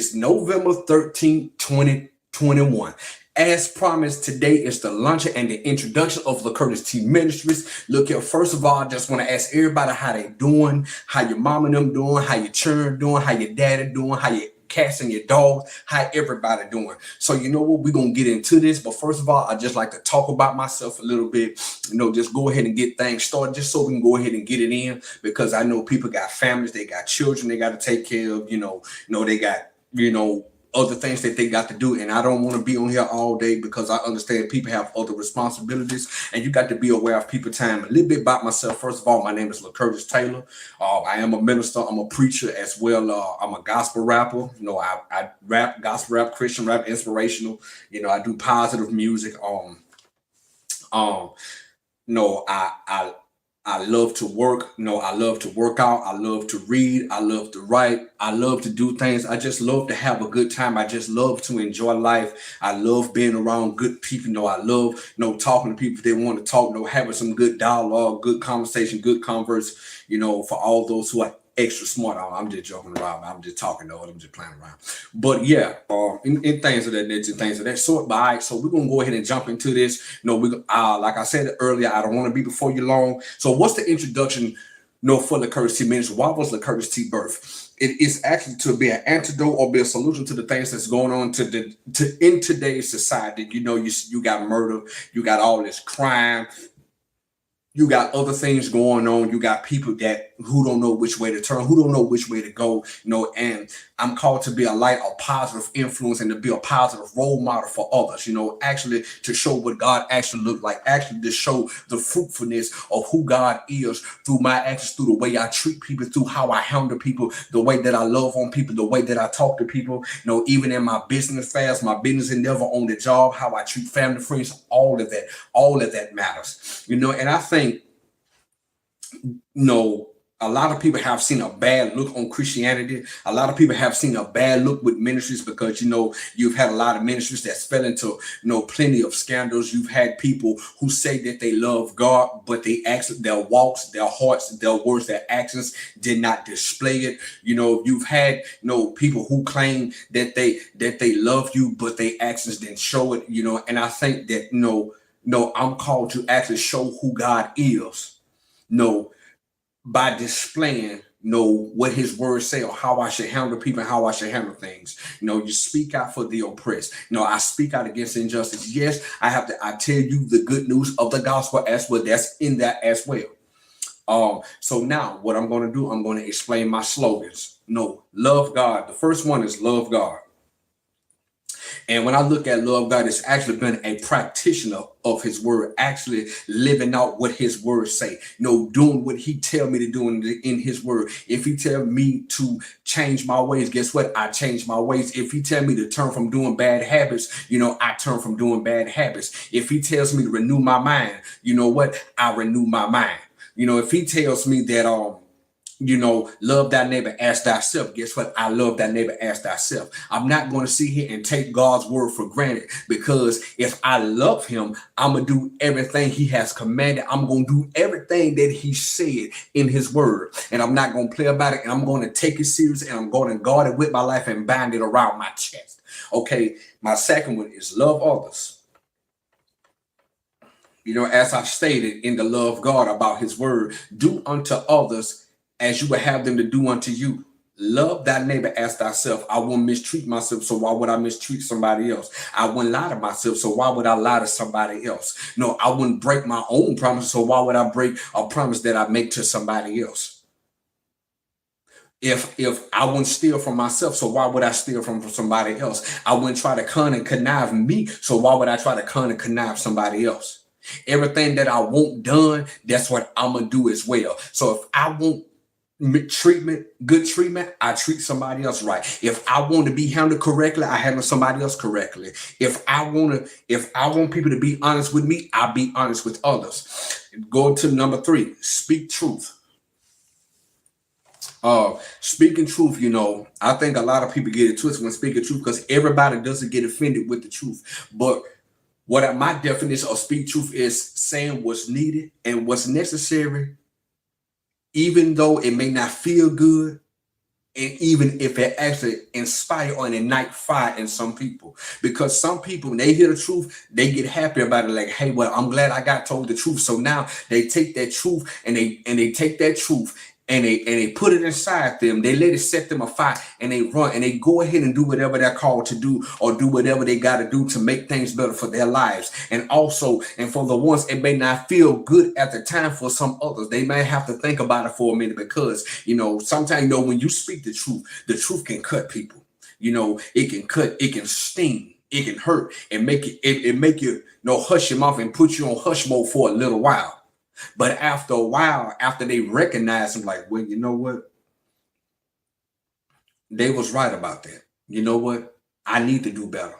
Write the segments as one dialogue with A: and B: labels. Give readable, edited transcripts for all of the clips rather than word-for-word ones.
A: It's November 13th, 2021. As promised, today is the launching and the introduction of LeCurtis T Ministries. Look here, first of all, I just want to ask everybody how they doing, how your mom and them doing, how your children doing, how your daddy doing, how your cats and your dogs, how everybody doing. So you know what, we're going to get into this. But first of all, I just like to talk about myself a little bit, just go ahead and get things started just so we can go ahead and get it in, because I know people got families, they got children they got to take care of, they got, other things that they got to do. And I don't want to be on here all day because I understand people have other responsibilities and you got to be aware of people's time. A little bit about myself. First of all, my name is LeCurtis Taylor. I am a minister. I'm a preacher as well. I'm a gospel rapper. I rap, gospel rap, Christian rap, inspirational. I do positive music. I love to work. I love to work out. I love to read. I love to write. I love to do things. I just love to have a good time. I just love to enjoy life. I love being around good people. I love, talking to people if they want to talk, having some good dialogue, good conversation, good converse, for all those who are extra smart. I'm just joking around. I'm just talking though. I'm just playing around. But yeah, in things of that nature, things of that sort. But all right, so we're gonna go ahead and jump into this. Like I said earlier, I don't want to be before you long. So what's the introduction? For LeCurtis T Ministries? Why was LeCurtis T birth? It is actually to be an antidote or be a solution to the things that's going on in today's society. You got murder, you got all this crime. You got other things going on. You got people who don't know which way to turn, who don't know which way to go, and I'm called to be a light, a positive influence, and to be a positive role model for others, actually to show what God actually looked like, actually to show the fruitfulness of who God is through my actions, through the way I treat people, through how I handle people, the way that I love on people, the way that I talk to people, even in my business fast, my business endeavor on the job, how I treat family, friends, all of that matters, and I think, a lot of people have seen a bad look on Christianity. A lot of people have seen a bad look with ministries because, you've had a lot of ministries that fell into, plenty of scandals. You've had people who say that they love God, but their walks, their hearts, their words, their actions did not display it. You've had, people who claim that they love you, but their actions didn't show it, and I think that, I'm called to actually show who God is. By displaying, what his words say or how I should handle people and how I should handle things. You speak out for the oppressed. I speak out against injustice. Yes, I tell you the good news of the gospel as well. That's in that as well. So now what I'm going to do, I'm going to explain my slogans. Love God. The first one is love God. And when I look at love God, it's actually been a practitioner of his word, actually living out what his words say, doing what he tell me to do in his word. If he tell me to change my ways, guess what? I change my ways. If he tell me to turn from doing bad habits, I turn from doing bad habits. If he tells me to renew my mind, I renew my mind. If he tells me that, love thy neighbor as thyself. Guess what? I love thy neighbor as thyself. I'm not going to sit here and take God's word for granted, because if I love him, I'm going to do everything he has commanded. I'm going to do everything that he said in his word. And I'm not going to play about it. And I'm going to take it serious, and I'm going to guard it with my life and bind it around my chest. Okay. My second one is love others. As I stated in the love God about his word, do unto others as you would have them to do unto you. Love thy neighbor as thyself. I won't mistreat myself, so why would I mistreat somebody else? I wouldn't lie to myself, so why would I lie to somebody else? I wouldn't break my own promise, so why would I break a promise that I make to somebody else? If I wouldn't steal from myself, so why would I steal from somebody else? I wouldn't try to con and connive me, so why would I try to con and connive somebody else? Everything that I want done, that's what I'm going to do as well. So if I want good treatment, I treat somebody else right. If I want to be handled correctly, I handle somebody else correctly. If I want people to be honest with me, I be honest with others. Go to number 3, speak truth. Speaking truth, I think a lot of people get it twisted when speaking truth, because everybody doesn't get offended with the truth. But my definition of speak truth is saying what's needed and what's necessary, even though it may not feel good, And even if it actually inspire or ignite fire in some people, because some people, when they hear the truth, they get happy about it. Like, hey, well, I'm glad I got told the truth. So now they take that truth and they take that truth and they put it inside them. They let it set them afire and they run and they go ahead and do whatever they're called to do or do whatever they got to do to make things better for their lives. And also, and for the ones, it may not feel good at the time. For some others, they may have to think about it for a minute, because sometimes when you speak the truth can cut people. It can cut, it can sting, it can hurt, and make you hush your mouth and put you on hush mode for a little while. But after a while, after they recognize them, like, well, you know what? They was right about that. You know what? I need to do better.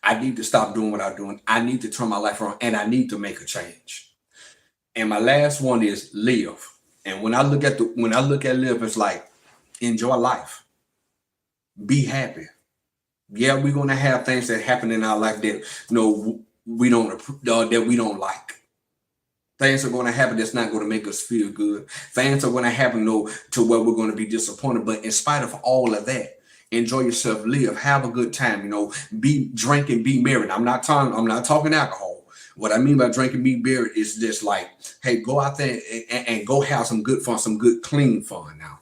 A: I need to stop doing what I'm doing. I need to turn my life around, and I need to make a change. And my last one is live. And when I look at live, it's like, enjoy life. Be happy. Yeah, we're gonna have things that happen in our life that we don't like. Things are going to happen that's not going to make us feel good. Things are going to happen to where we're going to be disappointed. But in spite of all of that, enjoy yourself, live, have a good time. Be drinking, be merry. I'm not talking alcohol. What I mean by drinking, be merry is just like, hey, go out there and go have some good fun, some good clean fun now,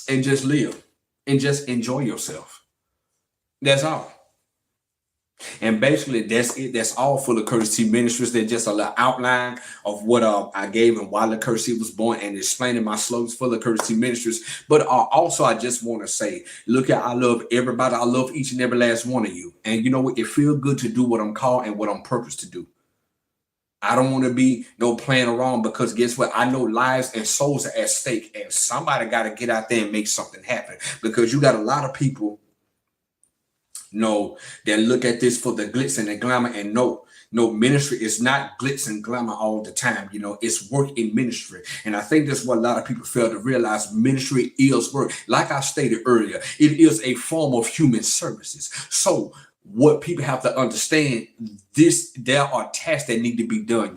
A: and just live and just enjoy yourself. That's all. And basically, that's it. That's all for LeCurtis T Ministries. They're just a little outline of what I gave and why LeCurtis T was born, and explaining my slogans for LeCurtis T Ministries. But also, I just want to say, look, I love everybody. I love each and every last one of you. And you know what? It feels good to do what I'm called and what I'm purposed to do. I don't want to be playing around, because guess what? I know lives and souls are at stake, and somebody got to get out there and make something happen, because you got a lot of people that look at this for the glitz and the glamour, and no, ministry is not glitz and glamour all the time. It's work in ministry. And I think that's what a lot of people fail to realize. Ministry is work. Like I stated earlier, it is a form of human services. So what people have to understand, there are tasks that need to be done,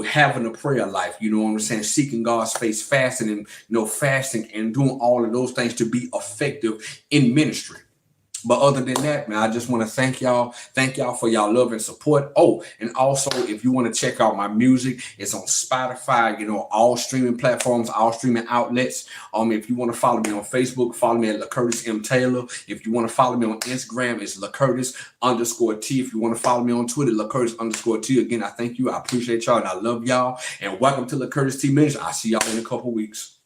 A: having a prayer life, you know what I'm saying, seeking God's face, fasting and fasting and doing all of those things to be effective in ministry. But other than that, man, I just want to thank y'all. Thank y'all for y'all love and support. Oh, and also, if you want to check out my music, it's on Spotify, all streaming platforms, all streaming outlets. If you want to follow me on Facebook, follow me at LeCurtis M. Taylor. If you want to follow me on Instagram, it's LeCurtis_T. If you want to follow me on Twitter, LeCurtis_T. Again, I thank you. I appreciate y'all, and I love y'all. And welcome to LeCurtis T Ministries. I'll see y'all in a couple weeks.